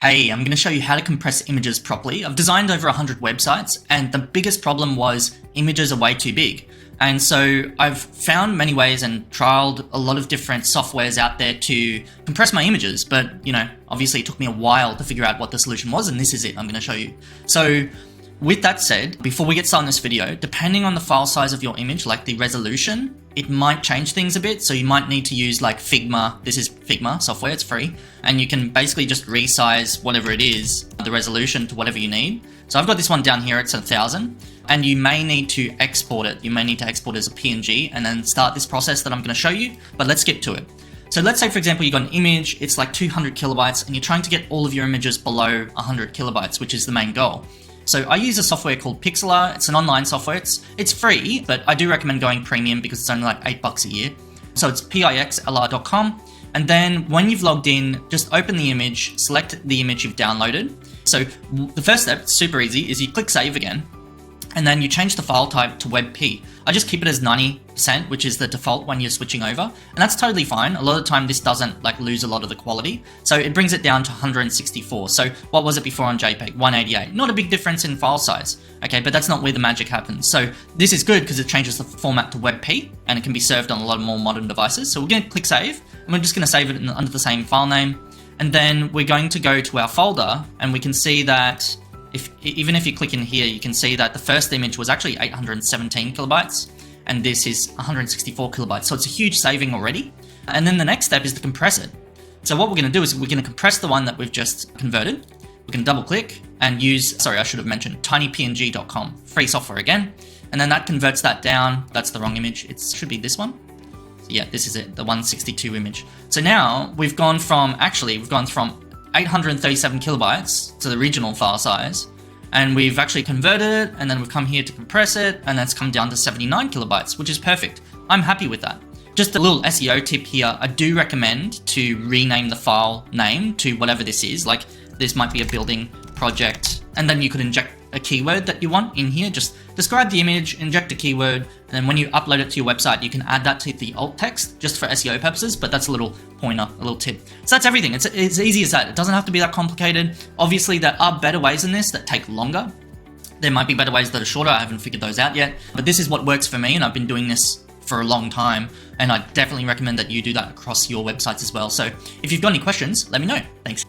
Hey, I'm going to show you how to compress images properly. I've designed over 100 websites, and the biggest problem was images are way too big. And so I've found many ways and trialed a lot of different softwares out there to compress my images, but obviously it took me a while to figure out what the solution was, and this is it I'm going to show you. So with that said, before we get started on this video, depending on the file size of your image, like the resolution, it might change things a bit. So you might need to use like Figma. This is Figma software, it's free. And you can basically just resize whatever it is, the resolution to whatever you need. So I've got this one down here, it's 1000. And you may need to export it. You may need to export it as a PNG and then start this process that I'm going to show you, but let's get to it. So let's say, for example, you got an image, it's like 200 kilobytes and you're trying to get all of your images below 100 kilobytes, which is the main goal. So I use a software called Pixlr. It's an online software. It's free, but I do recommend going premium because it's only like $8 a year. So it's pixlr.com. And then when you've logged in, just open the image, select the image you've downloaded. So the first step, super easy, is you click save again. And then you change the file type to WebP. I just keep it as 90%, which is the default when you're switching over. And that's totally fine. A lot of the time, this doesn't lose a lot of the quality. So it brings it down to 164. So what was it before on JPEG? 188. Not a big difference in file size. Okay, but that's not where the magic happens. So this is good because it changes the format to WebP and it can be served on a lot of more modern devices. So we're going to click save and we're just going to save it under the same file name. And then we're going to go to our folder and we can see that even if you click in here, you can see that the first image was actually 817 kilobytes, and this is 164 kilobytes. So it's a huge saving already. And then the next step is to compress it. So what we're going to do is we're going to compress the one that we've just converted. We can double click and use, sorry, I should have mentioned tinypng.com, free software again. And then that converts that down. That's the wrong image. It should be this one. So yeah, this is it, the 162 image. So now we've gone from 837 kilobytes to the original file size, and we've actually converted it, and then we've come here to compress it, and that's come down to 79 kilobytes, which is perfect. I'm happy with that. Just a little SEO tip here, I do recommend to rename the file name to whatever this is, like this might be a building project, and then you could inject a keyword that you want in here. Just describe the image, inject a keyword, and then when you upload it to your website, you can add that to the alt text just for SEO purposes, but that's a little pointer, a little tip. So that's everything. It's as easy as that. It doesn't have to be that complicated. Obviously, there are better ways than this that take longer. There might be better ways that are shorter. I haven't figured those out yet, but this is what works for me, and I've been doing this for a long time, and I definitely recommend that you do that across your websites as well. So if you've got any questions, let me know. Thanks.